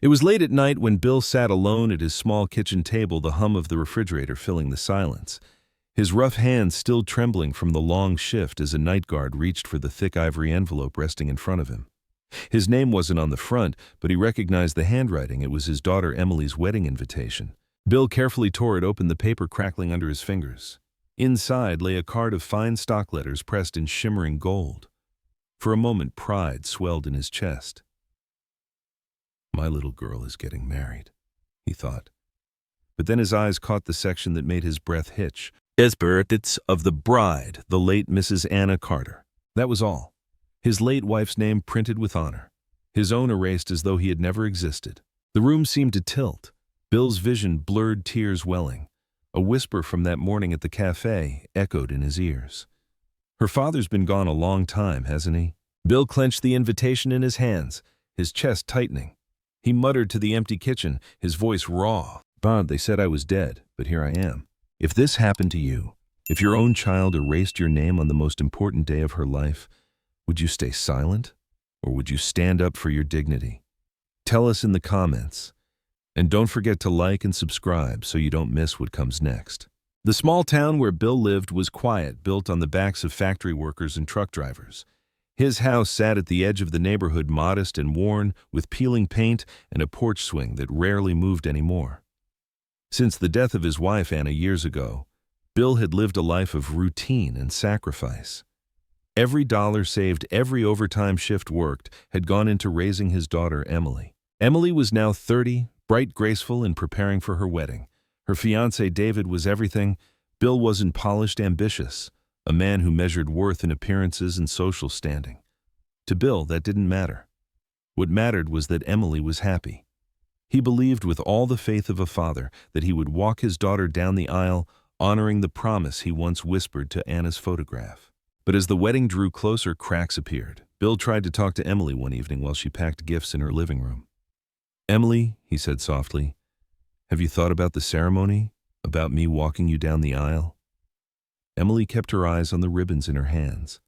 It was late at night when Bill sat alone at his small kitchen table, the hum of the refrigerator filling the silence. His rough hands still trembling from the long shift as a night guard reached for the thick ivory envelope resting in front of him. His name wasn't on the front, but he recognized the handwriting. It was his daughter Emily's wedding invitation. Bill carefully tore it open, the paper crackling under his fingers. Inside lay a card of fine stock letters pressed in shimmering gold. For a moment, pride swelled in his chest. "My little girl is getting married," he thought. But then his eyes caught the section that made his breath hitch. Echoes of the bride, the late Mrs. Anna Carter. That was all. His late wife's name printed with honor. His own erased as though he had never existed. The room seemed to tilt. Bill's vision blurred, tears welling. A whisper from that morning at the cafe echoed in his ears. "Her father's been gone a long time, hasn't he?" Bill clenched the invitation in his hands, his chest tightening. He muttered to the empty kitchen, his voice raw. "Bob, they said I was dead, but here I am. If this happened to you, if your own child erased your name on the most important day of her life, would you stay silent, or would you stand up for your dignity? Tell us in the comments. And don't forget to like and subscribe so you don't miss what comes next." The small town where Bill lived was quiet, built on the backs of factory workers and truck drivers. His house sat at the edge of the neighborhood, modest and worn, with peeling paint and a porch swing that rarely moved anymore. Since the death of his wife, Anna, years ago, Bill had lived a life of routine and sacrifice. Every dollar saved, every overtime shift worked, had gone into raising his daughter, Emily. Emily was now 30, bright, graceful, and preparing for her wedding. Her fiancé, David, was everything. Bill wasn't polished, ambitious, a man who measured worth in appearances and social standing. To Bill, that didn't matter. What mattered was that Emily was happy. He believed with all the faith of a father that he would walk his daughter down the aisle, honoring the promise he once whispered to Anna's photograph. But as the wedding drew closer, cracks appeared. Bill tried to talk to Emily one evening while she packed gifts in her living room. "Emily," he said softly, "have you thought about the ceremony? About me walking you down the aisle?" Emily kept her eyes on the ribbons in her hands.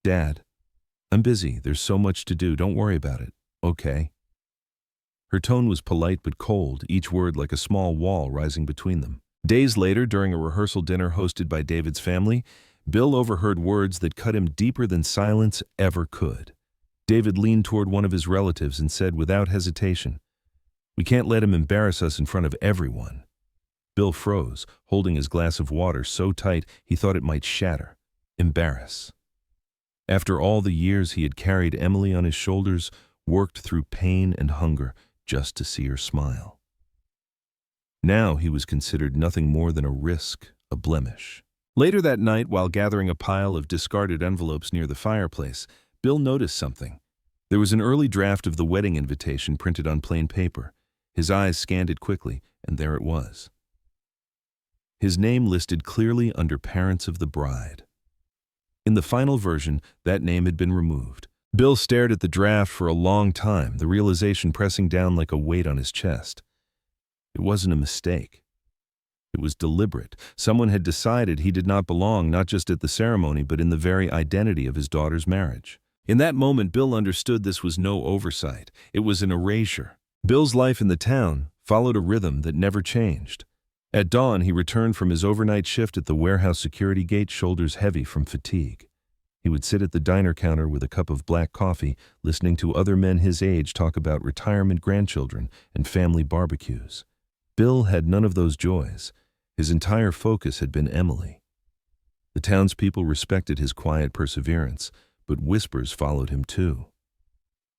"Dad, I'm busy. There's so much to do. Don't worry about it. Okay?" Her tone was polite but cold, each word like a small wall rising between them. Days later, during a rehearsal dinner hosted by David's family, Bill overheard words that cut him deeper than silence ever could. David leaned toward one of his relatives and said without hesitation, "We can't let him embarrass us in front of everyone." Bill froze, holding his glass of water so tight he thought it might shatter. Embarrass. After all the years he had carried Emily on his shoulders, worked through pain and hunger just to see her smile. Now he was considered nothing more than a risk, a blemish. Later that night, while gathering a pile of discarded envelopes near the fireplace, Bill noticed something. There was an early draft of the wedding invitation printed on plain paper. His eyes scanned it quickly, and there it was. His name listed clearly under parents of the bride. In the final version, that name had been removed. Bill stared at the draft for a long time, the realization pressing down like a weight on his chest. It wasn't a mistake. It was deliberate. Someone had decided he did not belong, not just at the ceremony, but in the very identity of his daughter's marriage. In that moment, Bill understood this was no oversight. It was an erasure. Bill's life in the town followed a rhythm that never changed. At dawn, he returned from his overnight shift at the warehouse security gate, shoulders heavy from fatigue. He would sit at the diner counter with a cup of black coffee, listening to other men his age talk about retirement, grandchildren, and family barbecues. Bill had none of those joys. His entire focus had been Emily. The townspeople respected his quiet perseverance, but whispers followed him too.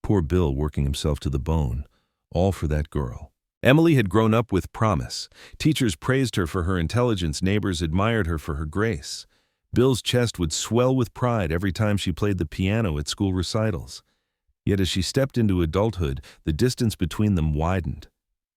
Poor Bill, working himself to the bone, all for that girl. Emily had grown up with promise. Teachers praised her for her intelligence, neighbors admired her for her grace. Bill's chest would swell with pride every time she played the piano at school recitals. Yet as she stepped into adulthood, the distance between them widened.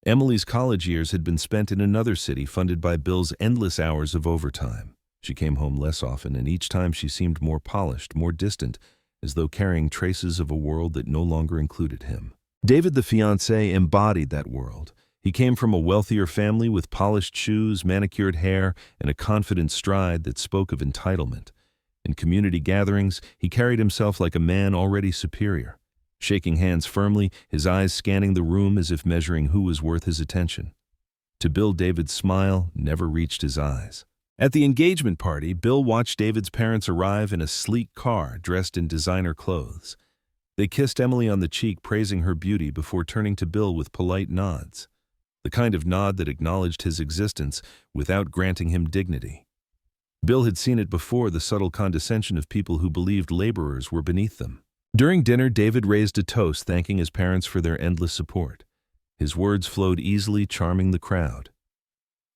Emily's college years had been spent in another city, funded by Bill's endless hours of overtime. She came home less often, and each time she seemed more polished, more distant, as though carrying traces of a world that no longer included him. David, the fiancé, embodied that world. He came from a wealthier family with polished shoes, manicured hair, and a confident stride that spoke of entitlement. In community gatherings, he carried himself like a man already superior. shaking hands firmly, his eyes scanning the room as if measuring who was worth his attention. To Bill, David's smile never reached his eyes. At the engagement party, Bill watched David's parents arrive in a sleek car dressed in designer clothes. They kissed Emily on the cheek, praising her beauty before turning to Bill with polite nods, the kind of nod that acknowledged his existence without granting him dignity. Bill had seen it before, the subtle condescension of people who believed laborers were beneath them. During dinner, David raised a toast, thanking his parents for their endless support. His words flowed easily, charming the crowd.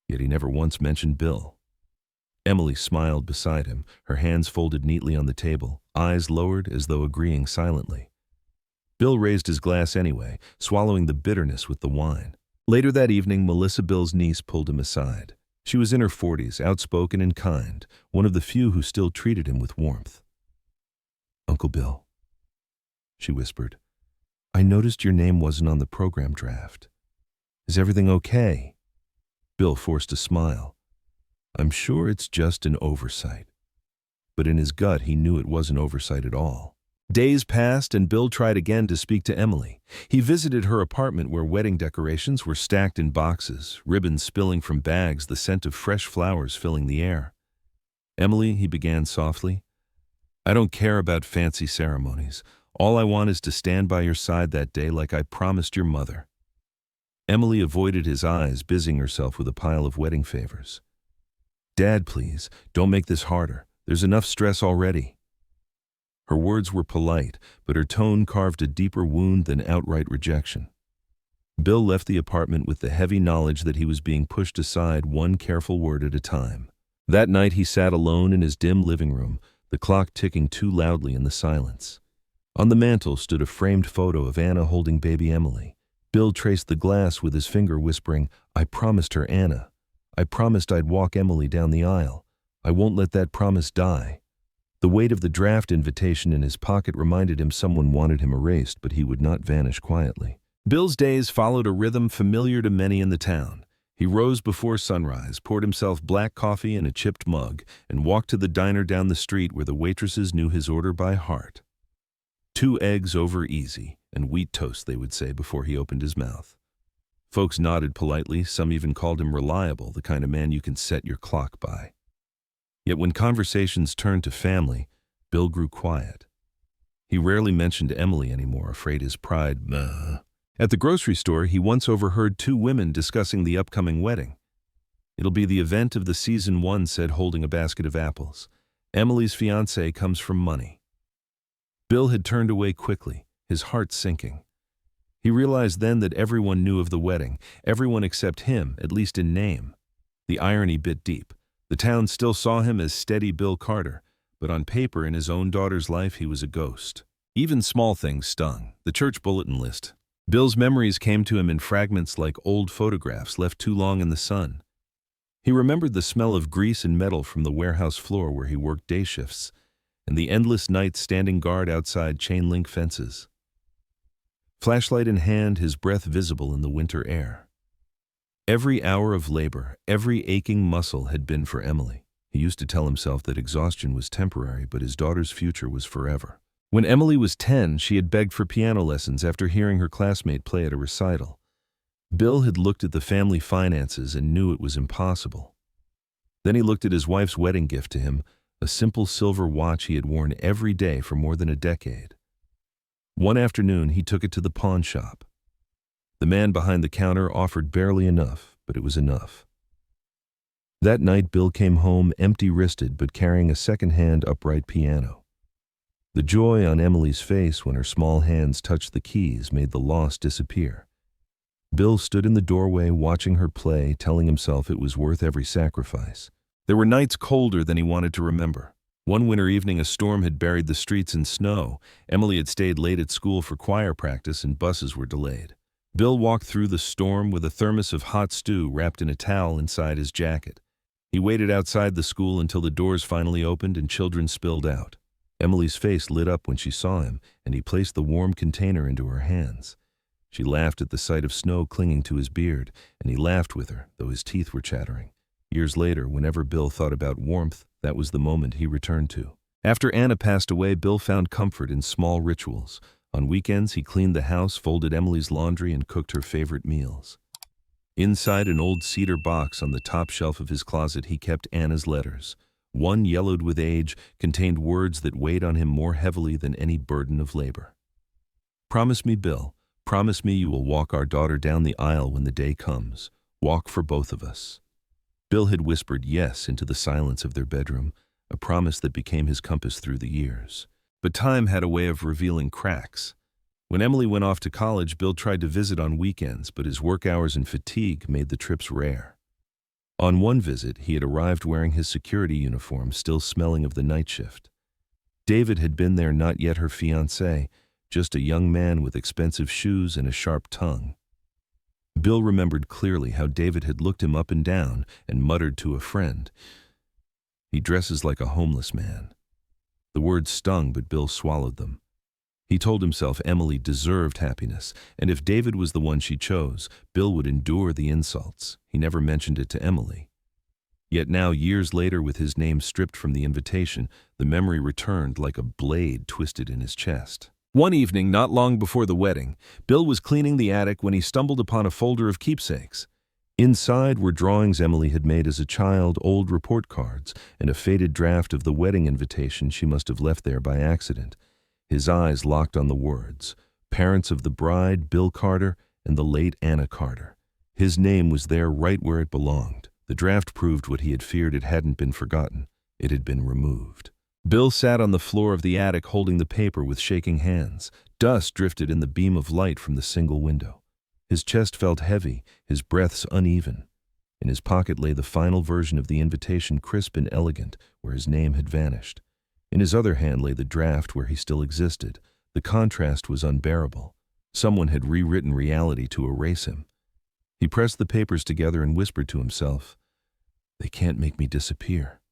Yet he never once mentioned Bill. Emily smiled beside him, her hands folded neatly on the table, eyes lowered as though agreeing silently. Bill raised his glass anyway, swallowing the bitterness with the wine. Later that evening, Melissa, Bill's niece, pulled him aside. She was in her 40s, outspoken and kind, one of the few who still treated him with warmth. "Uncle Bill," she whispered, "I noticed your name wasn't on the program draft. Is everything okay?" Bill forced a smile. "I'm sure it's just an oversight." But in his gut, he knew it wasn't oversight at all. Days passed, and Bill tried again to speak to Emily. He visited her apartment where wedding decorations were stacked in boxes, ribbons spilling from bags, the scent of fresh flowers filling the air. "Emily," he began softly, "I don't care about fancy ceremonies. All I want is to stand by your side that day like I promised your mother." Emily avoided his eyes, busying herself with a pile of wedding favors. "Dad, please, don't make this harder. There's enough stress already." Her words were polite, but her tone carved a deeper wound than outright rejection. Bill left the apartment with the heavy knowledge that he was being pushed aside one careful word at a time. That night he sat alone in his dim living room, the clock ticking too loudly in the silence. On the mantel stood a framed photo of Anna holding baby Emily. Bill traced the glass with his finger, whispering, "I promised her Anna. I promised I'd walk Emily down the aisle. I won't let that promise die." The weight of the draft invitation in his pocket reminded him someone wanted him erased, but he would not vanish quietly. Bill's days followed a rhythm familiar to many in the town. He rose before sunrise, poured himself black coffee in a chipped mug, and walked to the diner down the street where the waitresses knew his order by heart. 2 eggs over easy, and wheat toast, they would say before he opened his mouth. Folks nodded politely, some even called him reliable, the kind of man you can set your clock by. Yet when conversations turned to family, Bill grew quiet. He rarely mentioned Emily anymore, afraid his pride. At the grocery store, he once overheard 2 women discussing the upcoming wedding. "It'll be the event of the season," one said, holding a basket of apples. "Emily's fiancé comes from money." Bill had turned away quickly, his heart sinking. He realized then that everyone knew of the wedding, everyone except him, at least in name. The irony bit deep. The town still saw him as steady Bill Carter, but on paper, in his own daughter's life, he was a ghost. Even small things stung. The church bulletin list. Bill's memories came to him in fragments like old photographs left too long in the sun. He remembered the smell of grease and metal from the warehouse floor where he worked day shifts, and the endless nights standing guard outside chain-link fences. Flashlight in hand, his breath visible in the winter air. Every hour of labor, every aching muscle had been for Emily. He used to tell himself that exhaustion was temporary, but his daughter's future was forever. When Emily was 10, she had begged for piano lessons after hearing her classmate play at a recital. Bill had looked at the family finances and knew it was impossible. Then he looked at his wife's wedding gift to him, a simple silver watch he had worn every day for more than a decade. One afternoon, he took it to the pawn shop. The man behind the counter offered barely enough, but it was enough. That night, Bill came home empty-wristed but carrying a second-hand upright piano. The joy on Emily's face when her small hands touched the keys made the loss disappear. Bill stood in the doorway watching her play, telling himself it was worth every sacrifice. There were nights colder than he wanted to remember. One winter evening, a storm had buried the streets in snow. Emily had stayed late at school for choir practice and buses were delayed. Bill walked through the storm with a thermos of hot stew wrapped in a towel inside his jacket. He waited outside the school until the doors finally opened and children spilled out. Emily's face lit up when she saw him, and he placed the warm container into her hands. She laughed at the sight of snow clinging to his beard, and he laughed with her, though his teeth were chattering. Years later, whenever Bill thought about warmth, that was the moment he returned to. After Anna passed away, Bill found comfort in small rituals. On weekends, he cleaned the house, folded Emily's laundry, and cooked her favorite meals. Inside an old cedar box on the top shelf of his closet, he kept Anna's letters. One, yellowed with age, contained words that weighed on him more heavily than any burden of labor. "Promise me, Bill. Promise me you will walk our daughter down the aisle when the day comes. Walk for both of us." Bill had whispered yes into the silence of their bedroom, a promise that became his compass through the years. But time had a way of revealing cracks. When Emily went off to college, Bill tried to visit on weekends, but his work hours and fatigue made the trips rare. On one visit, he had arrived wearing his security uniform, still smelling of the night shift. David had been there, not yet her fiancé, just a young man with expensive shoes and a sharp tongue. Bill remembered clearly how David had looked him up and down and muttered to a friend, "He dresses like a homeless man." The words stung, but Bill swallowed them. He told himself Emily deserved happiness, and if David was the one she chose, Bill would endure the insults. He never mentioned it to Emily. Yet now, years later, with his name stripped from the invitation, the memory returned like a blade twisted in his chest. One evening, not long before the wedding, Bill was cleaning the attic when he stumbled upon a folder of keepsakes. Inside were drawings Emily had made as a child, old report cards, and a faded draft of the wedding invitation she must have left there by accident. His eyes locked on the words, parents of the bride, Bill Carter, and the late Anna Carter. His name was there right where it belonged. The draft proved what he had feared: it hadn't been forgotten. It had been removed. Bill sat on the floor of the attic holding the paper with shaking hands. Dust drifted in the beam of light from the single window. His chest felt heavy, his breaths uneven. In his pocket lay the final version of the invitation, crisp and elegant, where his name had vanished. In his other hand lay the draft where he still existed. The contrast was unbearable. Someone had rewritten reality to erase him. He pressed the papers together and whispered to himself, "They can't make me disappear.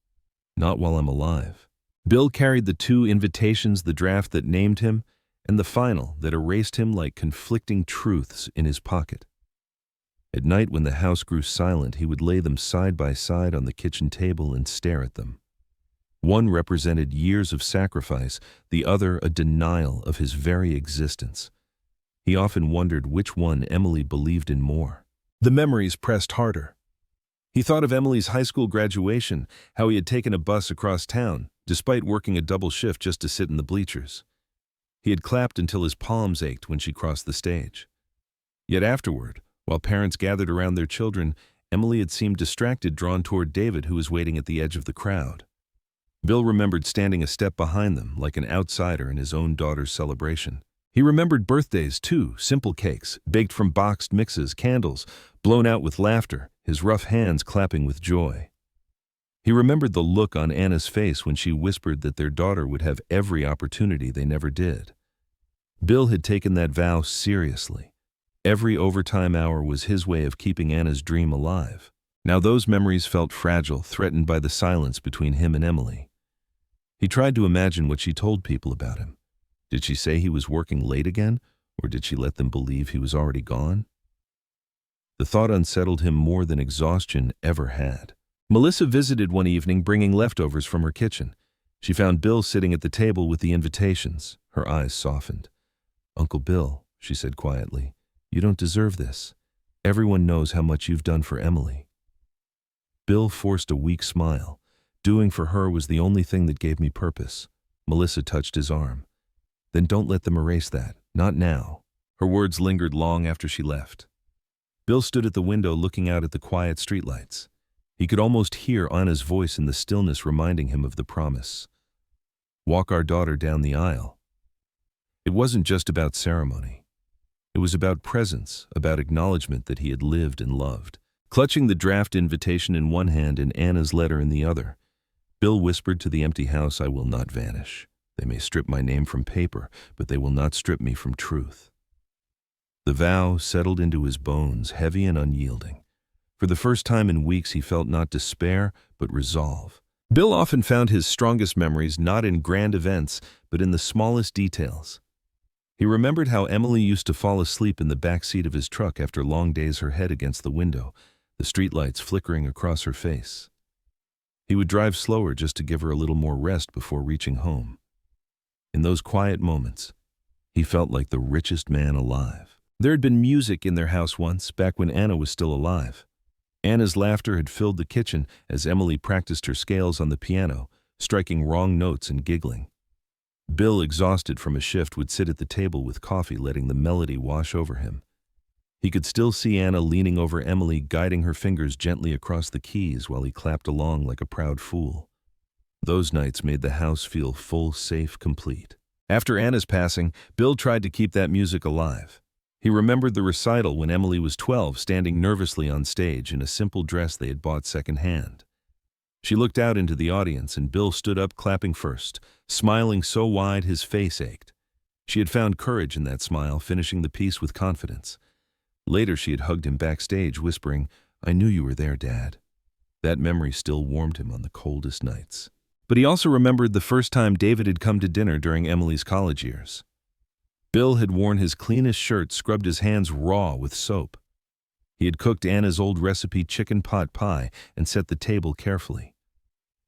Not while I'm alive." Bill carried the two invitations, the draft that named him, and the final that erased him, like conflicting truths, in his pocket. At night, when the house grew silent, he would lay them side by side on the kitchen table and stare at them. One represented years of sacrifice, the other a denial of his very existence. He often wondered which one Emily believed in more. The memories pressed harder. He thought of Emily's high school graduation, how he had taken a bus across town, despite working a double shift just to sit in the bleachers. He had clapped until his palms ached when she crossed the stage. Yet afterward, while parents gathered around their children, Emily had seemed distracted, drawn toward David, who was waiting at the edge of the crowd. Bill remembered standing a step behind them, like an outsider in his own daughter's celebration. He remembered birthdays, too, simple cakes, baked from boxed mixes, candles, blown out with laughter, his rough hands clapping with joy. He remembered the look on Anna's face when she whispered that their daughter would have every opportunity they never did. Bill had taken that vow seriously. Every overtime hour was his way of keeping Anna's dream alive. Now those memories felt fragile, threatened by the silence between him and Emily. He tried to imagine what she told people about him. Did she say he was working late again, or did she let them believe he was already gone? The thought unsettled him more than exhaustion ever had. Melissa visited one evening, bringing leftovers from her kitchen. She found Bill sitting at the table with the invitations. Her eyes softened. "Uncle Bill," she said quietly, "you don't deserve this. Everyone knows how much you've done for Emily." Bill forced a weak smile. "Doing for her was the only thing that gave me purpose." Melissa touched his arm. "Then don't let them erase that. Not now." Her words lingered long after she left. Bill stood at the window looking out at the quiet streetlights. He could almost hear Anna's voice in the stillness, reminding him of the promise. "Walk our daughter down the aisle." It wasn't just about ceremony. It was about presence, about acknowledgement that he had lived and loved. Clutching the draft invitation in one hand and Anna's letter in the other, Bill whispered to the empty house, "I will not vanish. They may strip my name from paper, but they will not strip me from truth." The vow settled into his bones, heavy and unyielding. For the first time in weeks, he felt not despair, but resolve. Bill often found his strongest memories not in grand events, but in the smallest details. He remembered how Emily used to fall asleep in the back seat of his truck after long days, her head against the window, the streetlights flickering across her face. He would drive slower just to give her a little more rest before reaching home. In those quiet moments, He felt like the richest man alive. There had been music in their house once, back when Anna was still alive. Anna's laughter had filled the kitchen as Emily practiced her scales on the piano, striking wrong notes and giggling. Bill, exhausted from a shift, would sit at the table with coffee, letting the melody wash over him. He could still see Anna leaning over Emily, guiding her fingers gently across the keys while he clapped along like a proud fool. Those nights made the house feel full, safe, complete. After Anna's passing, Bill tried to keep that music alive. He remembered the recital when Emily was 12, standing nervously on stage in a simple dress they had bought secondhand. She looked out into the audience and Bill stood up, clapping first, smiling so wide his face ached. She had found courage in that smile, finishing the piece with confidence. Later she had hugged him backstage, whispering, "I knew you were there, Dad." That memory still warmed him on the coldest nights. But he also remembered the first time David had come to dinner during Emily's college years. Bill had worn his cleanest shirt, scrubbed his hands raw with soap. He had cooked Anna's old recipe chicken pot pie and set the table carefully.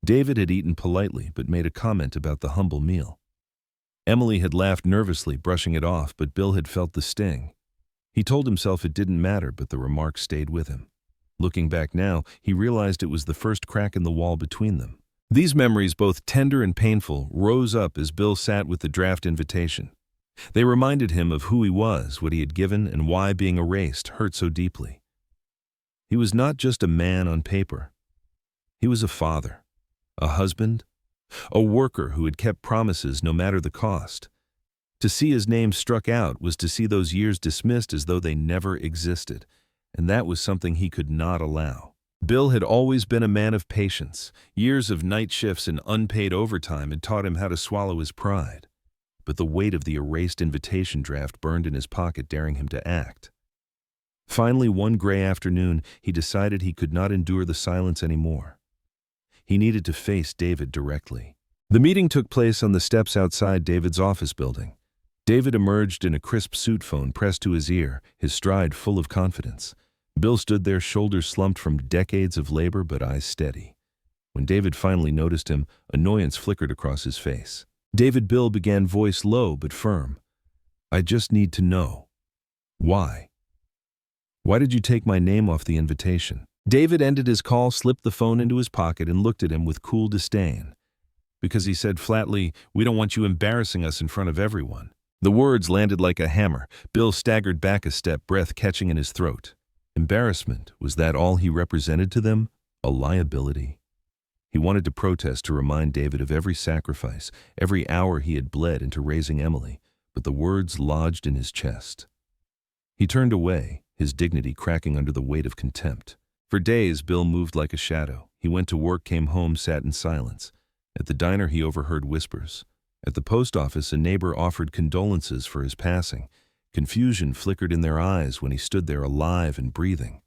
David had eaten politely but made a comment about the humble meal. Emily had laughed nervously, brushing it off, but Bill had felt the sting. He told himself it didn't matter, but the remark stayed with him. Looking back now, he realized it was the first crack in the wall between them. These memories, both tender and painful, rose up as Bill sat with the draft invitation. They reminded him of who he was, what he had given, and why being erased hurt so deeply. He was not just a man on paper. He was a father, a husband, a worker who had kept promises no matter the cost. To see his name struck out was to see those years dismissed as though they never existed, and that was something he could not allow. Bill had always been a man of patience. Years of night shifts and unpaid overtime had taught him how to swallow his pride. But the weight of the erased invitation draft burned in his pocket, daring him to act. Finally, one gray afternoon, he decided he could not endure the silence anymore. He needed to face David directly. The meeting took place on the steps outside David's office building. David emerged in a crisp suit, phone pressed to his ear, his stride full of confidence. Bill stood there, shoulders slumped from decades of labor but eyes steady. When David finally noticed him, annoyance flickered across his face. "David," Bill began, voice low but firm. "I just need to know. Why? Why did you take my name off the invitation?" David ended his call, slipped the phone into his pocket, and looked at him with cool disdain. "Because," he said flatly, "we don't want you embarrassing us in front of everyone." The words landed like a hammer. Bill staggered back a step, breath catching in his throat. Embarrassment, was that all he represented to them? A liability? He wanted to protest, to remind David of every sacrifice, every hour he had bled into raising Emily, but the words lodged in his chest. He turned away, his dignity cracking under the weight of contempt. For days, Bill moved like a shadow. He went to work, came home, sat in silence. At the diner, he overheard whispers. At the post office, a neighbor offered condolences for his passing. Confusion flickered in their eyes when he stood there, alive and breathing.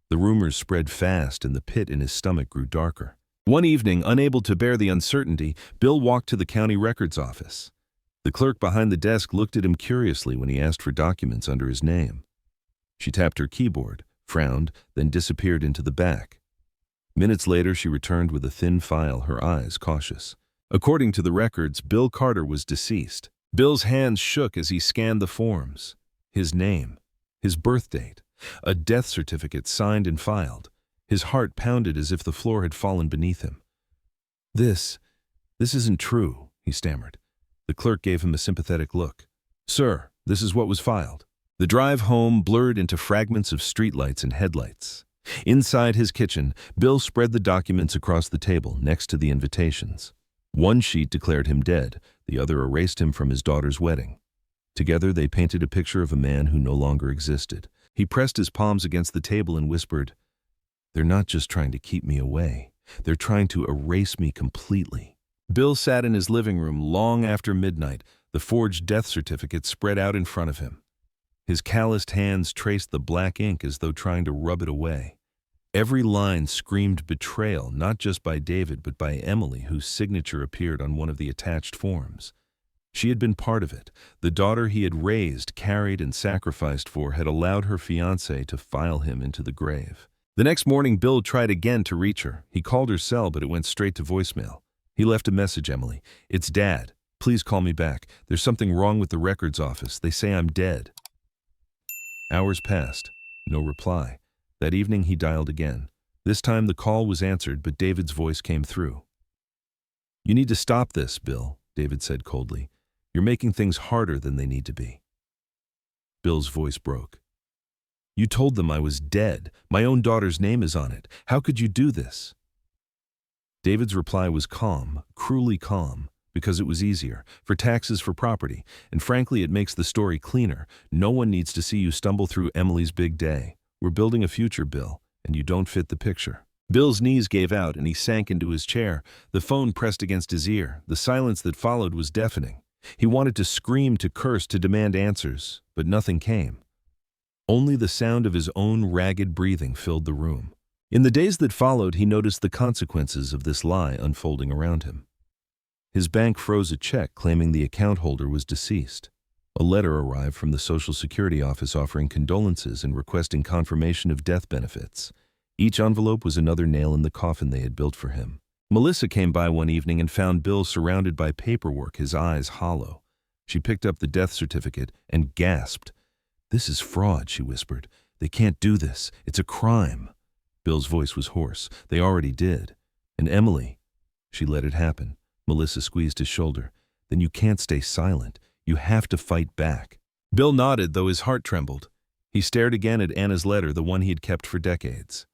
The rumors spread fast, and the pit in his stomach grew darker. One evening, unable to bear the uncertainty, Bill walked to the county records office. The clerk behind the desk looked at him curiously when he asked for documents under his name. She tapped her keyboard, frowned, then disappeared into the back. Minutes later, she returned with a thin file, her eyes cautious. According to the records, Bill Carter was deceased. Bill's hands shook as he scanned the forms. His name, his birth date, a death certificate signed and filed. His heart pounded as if the floor had fallen beneath him. This isn't true," he stammered. The clerk gave him a sympathetic look. "Sir, this is what was filed." The drive home blurred into fragments of streetlights and headlights. Inside his kitchen, Bill spread the documents across the table next to the invitations. One sheet declared him dead, the other erased him from his daughter's wedding. Together they painted a picture of a man who no longer existed. He pressed his palms against the table and whispered, "They're not just trying to keep me away. They're trying to erase me completely." Bill sat in his living room long after midnight, the forged death certificate spread out in front of him. His calloused hands traced the black ink as though trying to rub it away. Every line screamed betrayal, not just by David, but by Emily, whose signature appeared on one of the attached forms. She had been part of it. The daughter he had raised, carried, and sacrificed for had allowed her fiancé to file him into the grave. The next morning, Bill tried again to reach her. He called her cell, but it went straight to voicemail. He left a message, "Emily, it's Dad. Please call me back. There's something wrong with the records office. They say I'm dead." Hours passed. No reply. That evening he dialed again. This time the call was answered, but David's voice came through. "You need to stop this, Bill," David said coldly. "You're making things harder than they need to be." Bill's voice broke. "You told them I was dead. My own daughter's name is on it. How could you do this?" David's reply was calm, cruelly calm, because it was easier, for taxes, for property, and frankly it makes the story cleaner. "No one needs to see you stumble through Emily's big day. We're building a future, Bill, and you don't fit the picture." Bill's knees gave out and he sank into his chair, the phone pressed against his ear. The silence that followed was deafening. He wanted to scream, to curse, to demand answers, but nothing came. Only the sound of his own ragged breathing filled the room. In the days that followed, he noticed the consequences of this lie unfolding around him. His bank froze a check claiming the account holder was deceased. A letter arrived from the Social Security office offering condolences and requesting confirmation of death benefits. Each envelope was another nail in the coffin they had built for him. Melissa came by one evening and found Bill surrounded by paperwork, his eyes hollow. She picked up the death certificate and gasped. "This is fraud," she whispered. "They can't do this. It's a crime." Bill's voice was hoarse. "They already did. And Emily." "She let it happen." Melissa squeezed his shoulder. "Then you can't stay silent. You have to fight back." Bill nodded, though his heart trembled. He stared again at Anna's letter, the one he had kept for decades.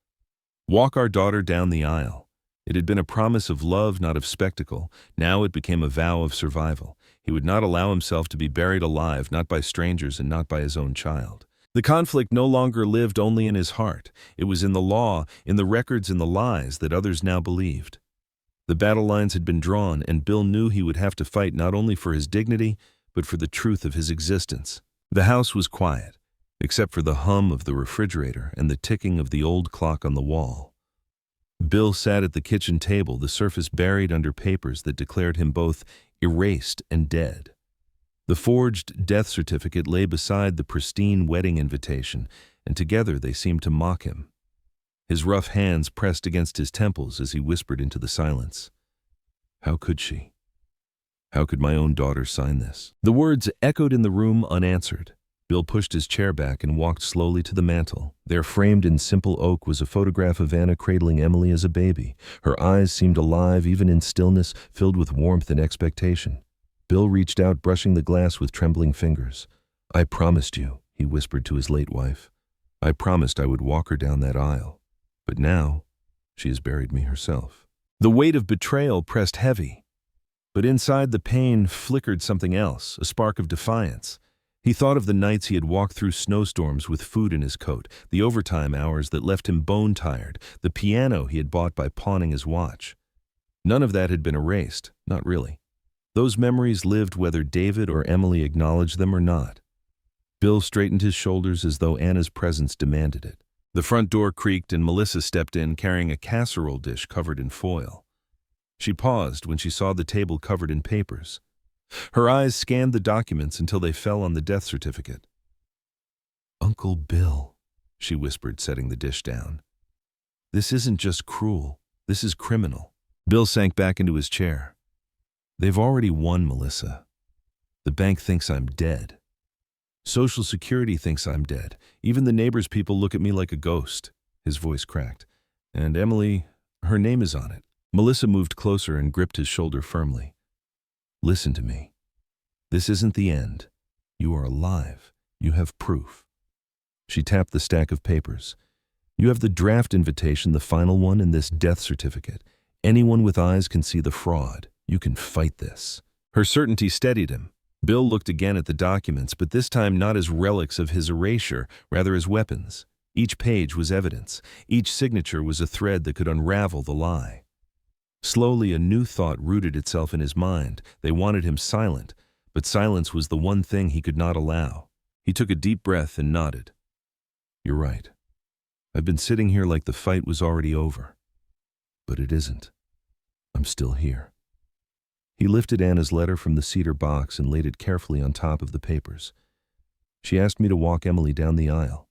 "Walk our daughter down the aisle." It had been a promise of love, not of spectacle. Now it became a vow of survival. He would not allow himself to be buried alive, not by strangers and not by his own child. The conflict no longer lived only in his heart. It was in the law, in the records, in the lies that others now believed. The battle lines had been drawn, and Bill knew he would have to fight not only for his dignity, but for the truth of his existence. The house was quiet, except for the hum of the refrigerator and the ticking of the old clock on the wall. Bill sat at the kitchen table, the surface buried under papers that declared him both erased and dead. The forged death certificate lay beside the pristine wedding invitation, and together they seemed to mock him. His rough hands pressed against his temples as he whispered into the silence. "How could she? How could my own daughter sign this?" The words echoed in the room unanswered. Bill pushed his chair back and walked slowly to the mantel. There, framed in simple oak, was a photograph of Anna cradling Emily as a baby. Her eyes seemed alive, even in stillness, filled with warmth and expectation. Bill reached out, brushing the glass with trembling fingers. "I promised you," he whispered to his late wife. "I promised I would walk her down that aisle. But now, she has buried me herself." The weight of betrayal pressed heavy. But inside the pain flickered something else, a spark of defiance. He thought of the nights he had walked through snowstorms with food in his coat, the overtime hours that left him bone-tired, the piano he had bought by pawning his watch. None of that had been erased, not really. Those memories lived whether David or Emily acknowledged them or not. Bill straightened his shoulders as though Anna's presence demanded it. The front door creaked and Melissa stepped in carrying a casserole dish covered in foil. She paused when she saw the table covered in papers. Her eyes scanned the documents until they fell on the death certificate. "Uncle Bill," she whispered, setting the dish down. "This isn't just cruel. This is criminal." Bill sank back into his chair. "They've already won, Melissa. The bank thinks I'm dead. Social Security thinks I'm dead. Even the neighbors' people look at me like a ghost." His voice cracked. "And Emily, her name is on it." Melissa moved closer and gripped his shoulder firmly. "Listen to me. This isn't the end. You are alive. You have proof." She tapped the stack of papers. "You have the draft invitation, the final one, and this death certificate. Anyone with eyes can see the fraud. You can fight this." Her certainty steadied him. Bill looked again at the documents, but this time not as relics of his erasure, rather as weapons. Each page was evidence. Each signature was a thread that could unravel the lie. Slowly, a new thought rooted itself in his mind. They wanted him silent, but silence was the one thing he could not allow. He took a deep breath and nodded. "You're right. I've been sitting here like the fight was already over. But it isn't. I'm still here." He lifted Anna's letter from the cedar box and laid it carefully on top of the papers. "She asked me to walk Emily down the aisle.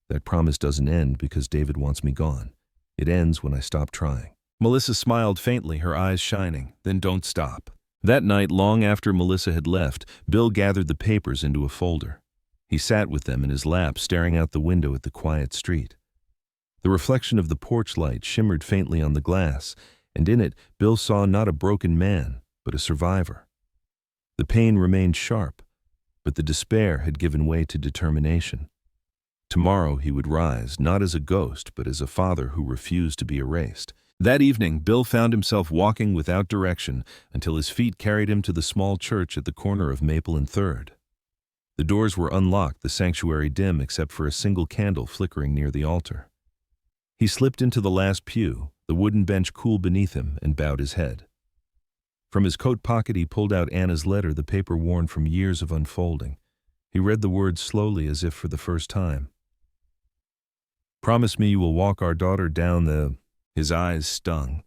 That promise doesn't end because David wants me gone. It ends when I stop trying." Melissa smiled faintly, her eyes shining. "Then don't stop. That night, long after Melissa had left, Bill gathered the papers into a folder. He sat with them in his lap, staring out the window at the quiet street. The reflection of the porch light shimmered faintly on the glass, and in it, Bill saw not a broken man, but a survivor. The pain remained sharp, but the despair had given way to determination. Tomorrow he would rise, not as a ghost, but as a father who refused to be erased. That evening, Bill found himself walking without direction until his feet carried him to the small church at the corner of Maple and 3rd. The doors were unlocked, the sanctuary dim except for a single candle flickering near the altar. He slipped into the last pew, the wooden bench cool beneath him, and bowed his head. From his coat pocket he pulled out Anna's letter, the paper worn from years of unfolding. He read the words slowly as if for the first time. "Promise me you will walk our daughter down the—" His eyes stung.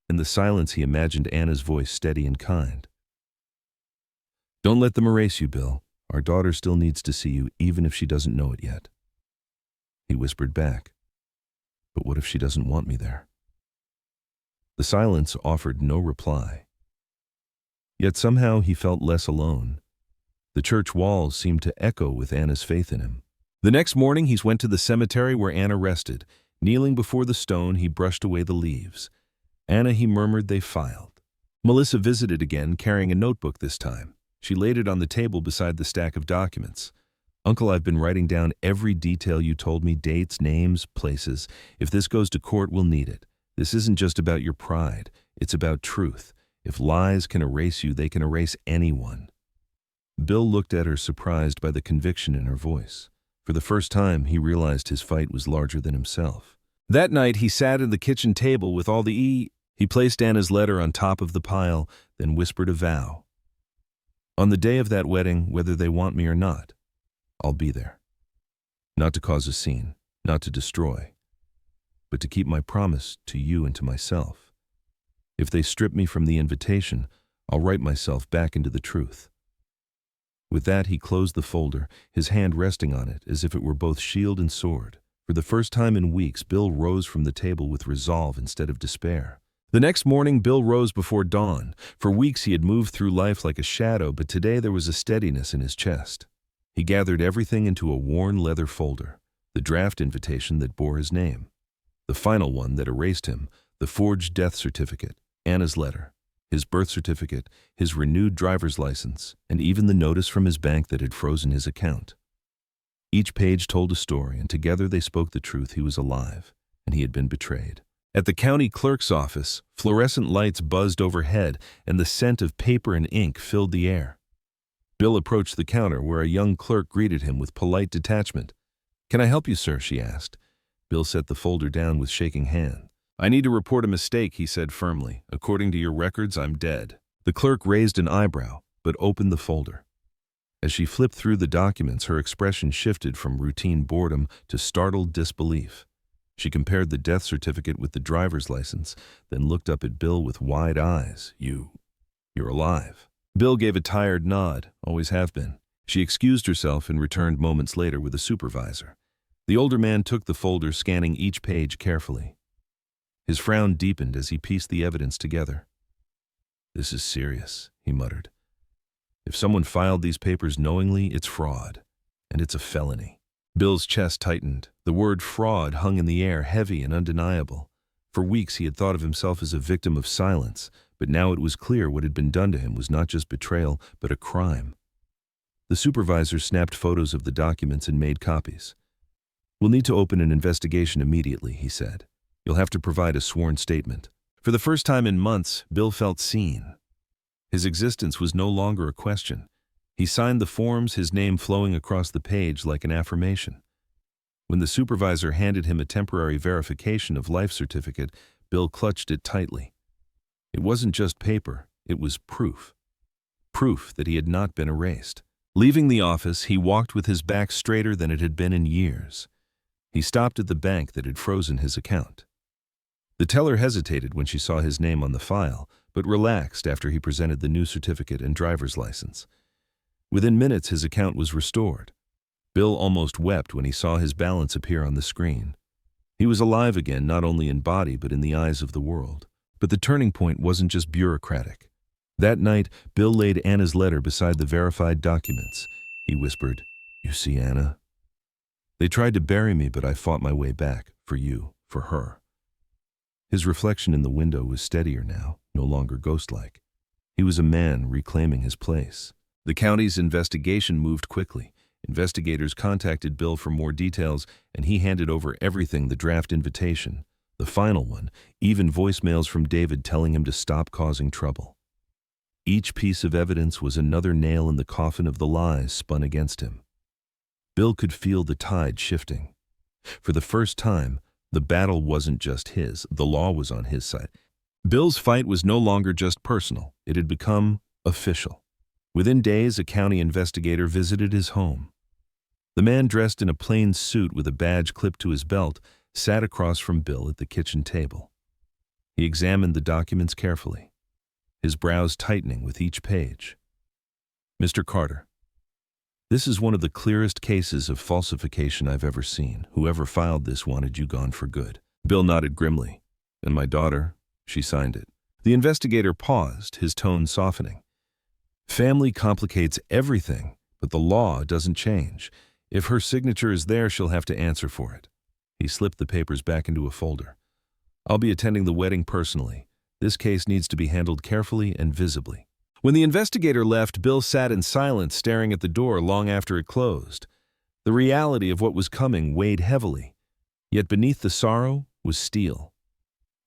In the silence he imagined Anna's voice steady and kind. "Don't let them erase you, Bill. Our daughter still needs to see you, even if she doesn't know it yet." He whispered back, "But what if she doesn't want me there?" The silence offered no reply. Yet somehow he felt less alone. The church walls seemed to echo with Anna's faith in him. The next morning he went to the cemetery where Anna rested. Kneeling before the stone, he brushed away the leaves. "Anna," he murmured, "they filed." Melissa visited again, carrying a notebook this time. She laid it on the table beside the stack of documents. "Uncle, I've been writing down every detail you told me, dates, names, places. If this goes to court, we'll need it. This isn't just about your pride. It's about truth. If lies can erase you, they can erase anyone." Bill looked at her, surprised by the conviction in her voice. For the first time, he realized his fight was larger than himself. That night, he sat at the kitchen table with all the He placed Anna's letter on top of the pile, then whispered a vow. "On the day of that wedding, whether they want me or not, I'll be there. Not to cause a scene, not to destroy, but to keep my promise to you and to myself. If they strip me from the invitation, I'll write myself back into the truth." With that, he closed the folder, his hand resting on it as if it were both shield and sword. For the first time in weeks, Bill rose from the table with resolve instead of despair. The next morning, Bill rose before dawn. For weeks he had moved through life like a shadow, but today there was a steadiness in his chest. He gathered everything into a worn leather folder, the draft invitation that bore his name, the final one that erased him, the forged death certificate, Anna's letter, his birth certificate, his renewed driver's license, and even the notice from his bank that had frozen his account. Each page told a story, and together they spoke the truth. He was alive, and he had been betrayed. At the county clerk's office, fluorescent lights buzzed overhead, and the scent of paper and ink filled the air. Bill approached the counter, where a young clerk greeted him with polite detachment. "Can I help you, sir?" she asked. Bill set the folder down with shaking hand. "I need to report a mistake," he said firmly. "According to your records, I'm dead." The clerk raised an eyebrow, but opened the folder. As she flipped through the documents, her expression shifted from routine boredom to startled disbelief. She compared the death certificate with the driver's license, then looked up at Bill with wide eyes. You're alive." Bill gave a tired nod. "Always have been." She excused herself and returned moments later with a supervisor. The older man took the folder, scanning each page carefully. His frown deepened as he pieced the evidence together. "This is serious," he muttered. "If someone filed these papers knowingly, it's fraud, and it's a felony." Bill's chest tightened. The word fraud hung in the air, heavy and undeniable. For weeks he had thought of himself as a victim of silence, but now it was clear what had been done to him was not just betrayal, but a crime. The supervisor snapped photos of the documents and made copies. "We'll need to open an investigation immediately," he said. "You'll have to provide a sworn statement." For the first time in months, Bill felt seen. His existence was no longer a question. He signed the forms, his name flowing across the page like an affirmation. When the supervisor handed him a temporary verification of life certificate, Bill clutched it tightly. It wasn't just paper, it was proof. Proof that he had not been erased. Leaving the office, he walked with his back straighter than it had been in years. He stopped at the bank that had frozen his account. The teller hesitated when she saw his name on the file, but relaxed after he presented the new certificate and driver's license. Within minutes, his account was restored. Bill almost wept when he saw his balance appear on the screen. He was alive again, not only in body but in the eyes of the world. But the turning point wasn't just bureaucratic. That night, Bill laid Anna's letter beside the verified documents. He whispered, "You see, Anna? They tried to bury me, but I fought my way back, for you, for her." His reflection in the window was steadier now, no longer ghost-like. He was a man reclaiming his place. The county's investigation moved quickly. Investigators contacted Bill for more details, and he handed over everything: the draft invitation, the final one, even voicemails from David telling him to stop causing trouble. Each piece of evidence was another nail in the coffin of the lies spun against him. Bill could feel the tide shifting. For the first time, the battle wasn't just his. The law was on his side. Bill's fight was no longer just personal. It had become official. Within days, a county investigator visited his home. The man, dressed in a plain suit with a badge clipped to his belt, sat across from Bill at the kitchen table. He examined the documents carefully, his brows tightening with each page. "Mr. Carter, this is one of the clearest cases of falsification I've ever seen. Whoever filed this wanted you gone for good." Bill nodded grimly. "And my daughter?" She signed it. The investigator paused, his tone softening. "Family complicates everything, but the law doesn't change. If her signature is there, she'll have to answer for it." He slipped the papers back into a folder. "I'll be attending the wedding personally. This case needs to be handled carefully and visibly." When the investigator left, Bill sat in silence, staring at the door long after it closed. The reality of what was coming weighed heavily, yet beneath the sorrow was steel.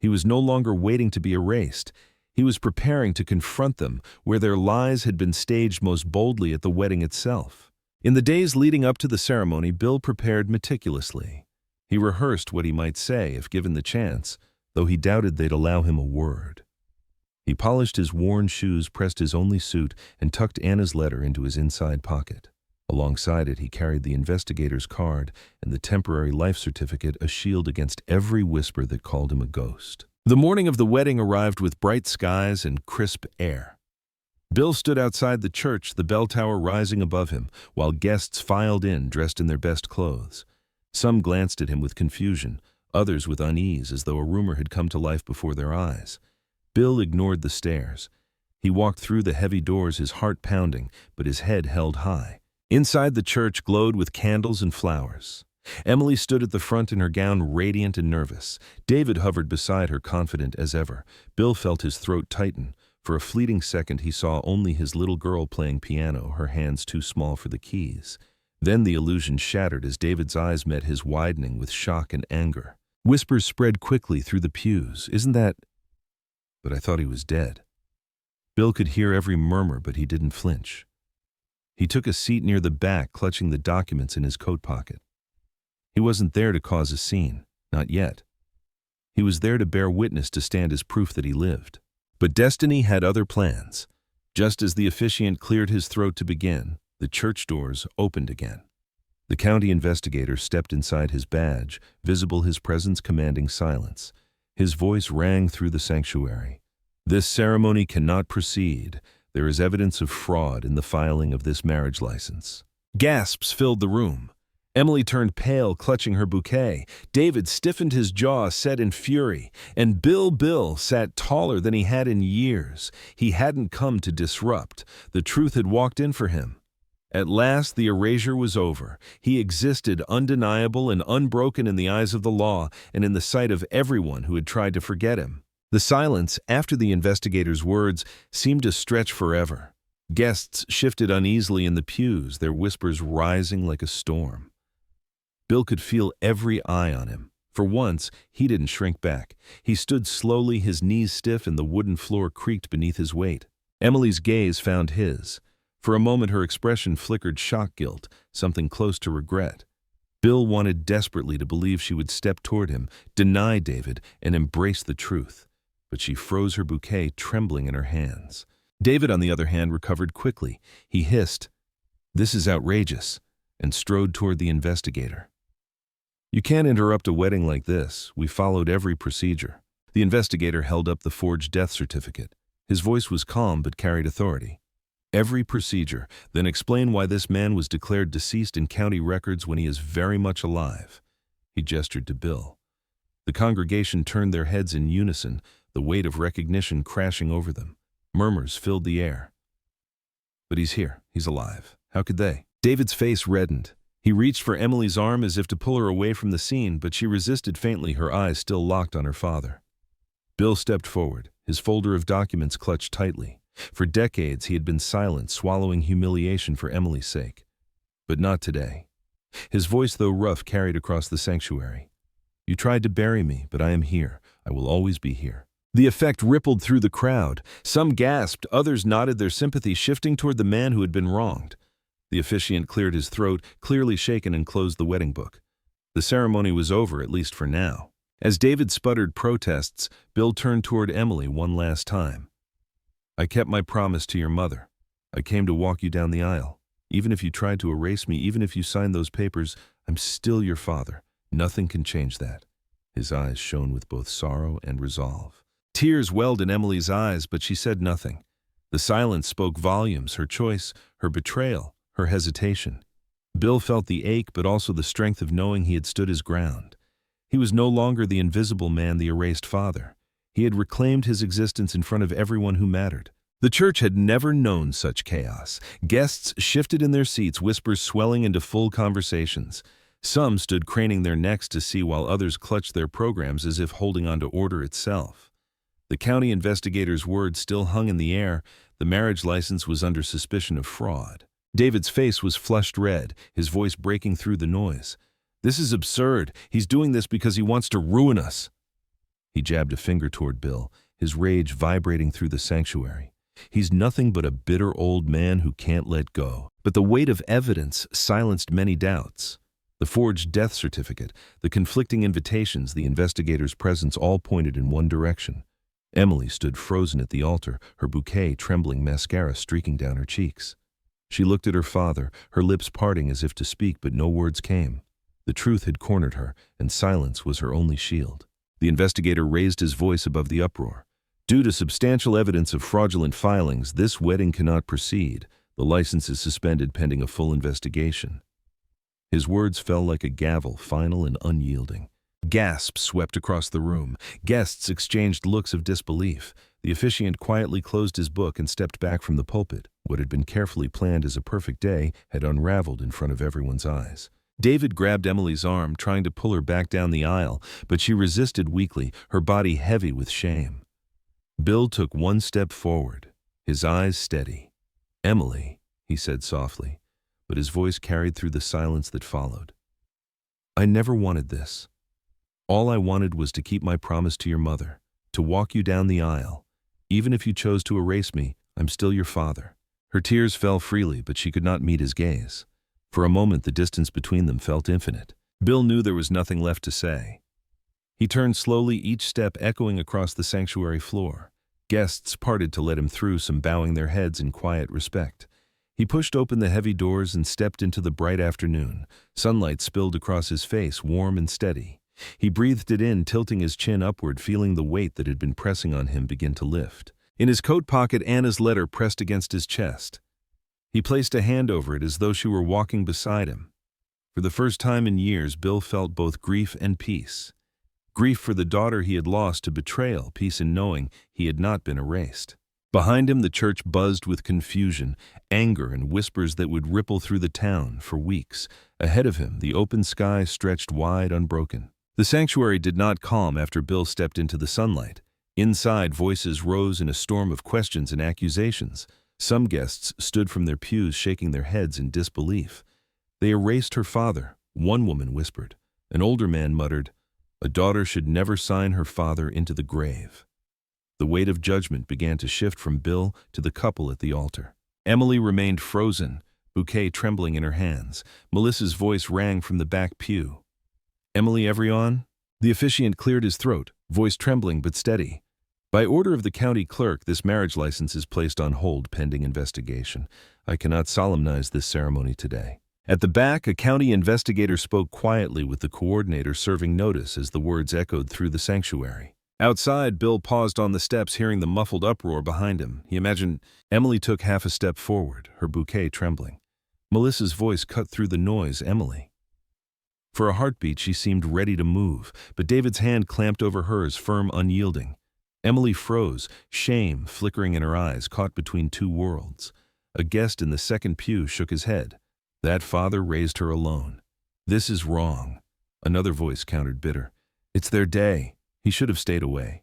He was no longer waiting to be erased. He was preparing to confront them where their lies had been staged most boldly, at the wedding itself. In the days leading up to the ceremony, Bill prepared meticulously. He rehearsed what he might say if given the chance, though he doubted they'd allow him a word. He polished his worn shoes, pressed his only suit, and tucked Anna's letter into his inside pocket. Alongside it, he carried the investigator's card and the temporary life certificate, a shield against every whisper that called him a ghost. The morning of the wedding arrived with bright skies and crisp air. Bill stood outside the church, the bell tower rising above him, while guests filed in, dressed in their best clothes. Some glanced at him with confusion, others with unease, as though a rumor had come to life before their eyes. Bill ignored the stares. He walked through the heavy doors, his heart pounding, but his head held high. Inside, the church glowed with candles and flowers. Emily stood at the front in her gown, radiant and nervous. David hovered beside her, confident as ever. Bill felt his throat tighten. For a fleeting second, he saw only his little girl playing piano, her hands too small for the keys. Then the illusion shattered as David's eyes met his, widening with shock and anger. Whispers spread quickly through the pews. "Isn't that—" "But I thought he was dead." Bill could hear every murmur, but he didn't flinch. He took a seat near the back, clutching the documents in his coat pocket. He wasn't there to cause a scene, not yet. He was there to bear witness, to stand as proof that he lived. But destiny had other plans. Just as the officiant cleared his throat to begin, the church doors opened again. The county investigator stepped inside, his badge visible, his presence commanding silence. His voice rang through the sanctuary. "This ceremony cannot proceed. There is evidence of fraud in the filing of this marriage license." Gasps filled the room. Emily turned pale, clutching her bouquet. David stiffened, his jaw set in fury. And Bill sat taller than he had in years. He hadn't come to disrupt. The truth had walked in for him. At last, the erasure was over. He existed, undeniable and unbroken in the eyes of the law and in the sight of everyone who had tried to forget him. The silence after the investigator's words seemed to stretch forever. Guests shifted uneasily in the pews, their whispers rising like a storm. Bill could feel every eye on him. For once, he didn't shrink back. He stood slowly, his knees stiff, and the wooden floor creaked beneath his weight. Emily's gaze found his. For a moment, her expression flickered shock, guilt, something close to regret. Bill wanted desperately to believe she would step toward him, deny David, and embrace the truth. But she froze, her bouquet trembling in her hands. David, on the other hand, recovered quickly. He hissed, "This is outrageous," and strode toward the investigator. "You can't interrupt a wedding like this. We followed every procedure." The investigator held up the forged death certificate. His voice was calm but carried authority. "Every procedure. Then explain why this man was declared deceased in county records when he is very much alive." He gestured to Bill. The congregation turned their heads in unison, the weight of recognition crashing over them. Murmurs filled the air. But he's here. He's alive. How could they? David's face reddened. He reached for Emily's arm as if to pull her away from the scene, but she resisted faintly, her eyes still locked on her father. Bill stepped forward, his folder of documents clutched tightly. For decades he had been silent, swallowing humiliation for Emily's sake. But not today. His voice, though rough, carried across the sanctuary. You tried to bury me, but I am here. I will always be here. The effect rippled through the crowd. Some gasped, others nodded their sympathy, shifting toward the man who had been wronged. The officiant cleared his throat, clearly shaken, and closed the wedding book. The ceremony was over, at least for now. As David sputtered protests, Bill turned toward Emily one last time. I kept my promise to your mother. I came to walk you down the aisle. Even if you tried to erase me, even if you signed those papers, I'm still your father. Nothing can change that. His eyes shone with both sorrow and resolve. Tears welled in Emily's eyes, but she said nothing. The silence spoke volumes, her choice, her betrayal, her hesitation. Bill felt the ache, but also the strength of knowing he had stood his ground. He was no longer the invisible man, the erased father. He had reclaimed his existence in front of everyone who mattered. The church had never known such chaos. Guests shifted in their seats, whispers swelling into full conversations. Some stood craning their necks to see, while others clutched their programs as if holding on to order itself. The county investigator's words still hung in the air. The marriage license was under suspicion of fraud. David's face was flushed red, his voice breaking through the noise. This is absurd. He's doing this because he wants to ruin us. He jabbed a finger toward Bill, his rage vibrating through the sanctuary. He's nothing but a bitter old man who can't let go. But the weight of evidence silenced many doubts. The forged death certificate, the conflicting invitations, the investigator's presence all pointed in one direction. Emily stood frozen at the altar, her bouquet trembling, mascara streaking down her cheeks. She looked at her father, her lips parting as if to speak, but no words came. The truth had cornered her, and silence was her only shield. The investigator raised his voice above the uproar. Due to substantial evidence of fraudulent filings, this wedding cannot proceed. The license is suspended pending a full investigation. His words fell like a gavel, final and unyielding. Gasps swept across the room. Guests exchanged looks of disbelief. The officiant quietly closed his book and stepped back from the pulpit. What had been carefully planned as a perfect day had unraveled in front of everyone's eyes. David grabbed Emily's arm, trying to pull her back down the aisle, but she resisted weakly, her body heavy with shame. Bill took one step forward, his eyes steady. Emily, he said softly, but his voice carried through the silence that followed. I never wanted this. All I wanted was to keep my promise to your mother, to walk you down the aisle. Even if you chose to erase me, I'm still your father. Her tears fell freely, but she could not meet his gaze. For a moment, the distance between them felt infinite. Bill knew there was nothing left to say. He turned slowly, each step echoing across the sanctuary floor. Guests parted to let him through, some bowing their heads in quiet respect. He pushed open the heavy doors and stepped into the bright afternoon. Sunlight spilled across his face, warm and steady. He breathed it in, tilting his chin upward, feeling the weight that had been pressing on him begin to lift. In his coat pocket, Anna's letter pressed against his chest. He placed a hand over it as though she were walking beside him. For the first time in years, Bill felt both grief and peace. Grief for the daughter he had lost to betrayal, peace in knowing he had not been erased. Behind him, the church buzzed with confusion, anger, and whispers that would ripple through the town for weeks. Ahead of him, the open sky stretched wide, unbroken. The sanctuary did not calm after Bill stepped into the sunlight. Inside, voices rose in a storm of questions and accusations. Some guests stood from their pews, shaking their heads in disbelief. They erased her father, one woman whispered. An older man muttered, a daughter should never sign her father into the grave. The weight of judgment began to shift from Bill to the couple at the altar. Emily remained frozen, bouquet trembling in her hands. Melissa's voice rang from the back pew. Emily Evrion? The officiant cleared his throat, voice trembling but steady. By order of the county clerk, this marriage license is placed on hold pending investigation. I cannot solemnize this ceremony today. At the back, a county investigator spoke quietly with the coordinator serving notice as the words echoed through the sanctuary. Outside, Bill paused on the steps, hearing the muffled uproar behind him. He imagined Emily took half a step forward, her bouquet trembling. Melissa's voice cut through the noise, Emily. For a heartbeat, she seemed ready to move, but David's hand clamped over hers, firm, unyielding. Emily froze, shame flickering in her eyes, caught between two worlds. A guest in the second pew shook his head. That father raised her alone. This is wrong. Another voice countered, bitter. It's their day. He should have stayed away.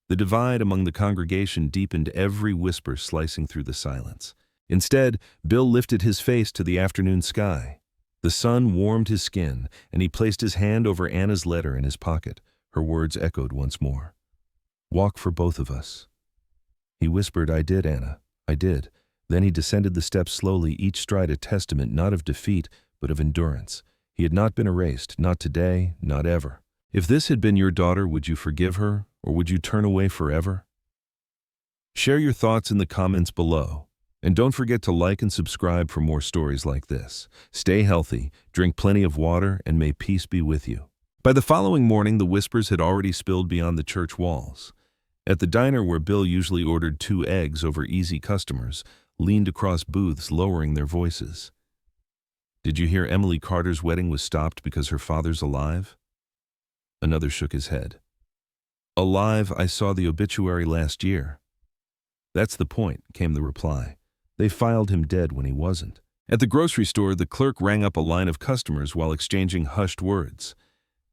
The divide among the congregation deepened, every whisper slicing through the silence. Instead, Bill lifted his face to the afternoon sky. The sun warmed his skin, and he placed his hand over Anna's letter in his pocket. Her words echoed once more. Walk for both of us. He whispered, I did, Anna, I did. Then he descended the steps slowly, each stride a testament not of defeat, but of endurance. He had not been erased, not today, not ever. If this had been your daughter, would you forgive her, or would you turn away forever? Share your thoughts in the comments below. And don't forget to like and subscribe for more stories like this. Stay healthy, drink plenty of water, and may peace be with you. By the following morning, the whispers had already spilled beyond the church walls. At the diner where Bill usually ordered 2 eggs over easy, customers leaned across booths, lowering their voices. Did you hear Emily Carter's wedding was stopped because her father's alive? Another shook his head. Alive, I saw the obituary last year. That's the point, came the reply. They filed him dead when he wasn't. At the grocery store, the clerk rang up a line of customers while exchanging hushed words.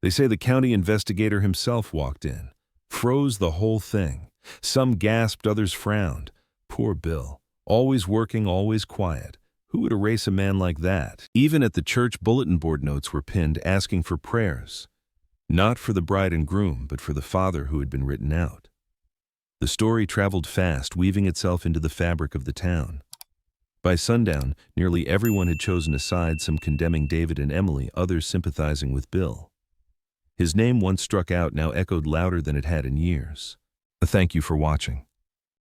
They say the county investigator himself walked in. Froze the whole thing. Some gasped, others frowned. Poor Bill. Always working, always quiet. Who would erase a man like that? Even at the church, bulletin board notes were pinned asking for prayers. Not for the bride and groom, but for the father who had been written out. The story traveled fast, weaving itself into the fabric of the town. By sundown, nearly everyone had chosen a side, some condemning David and Emily, others sympathizing with Bill. His name, once struck out, now echoed louder than it had in years. Thank you for watching.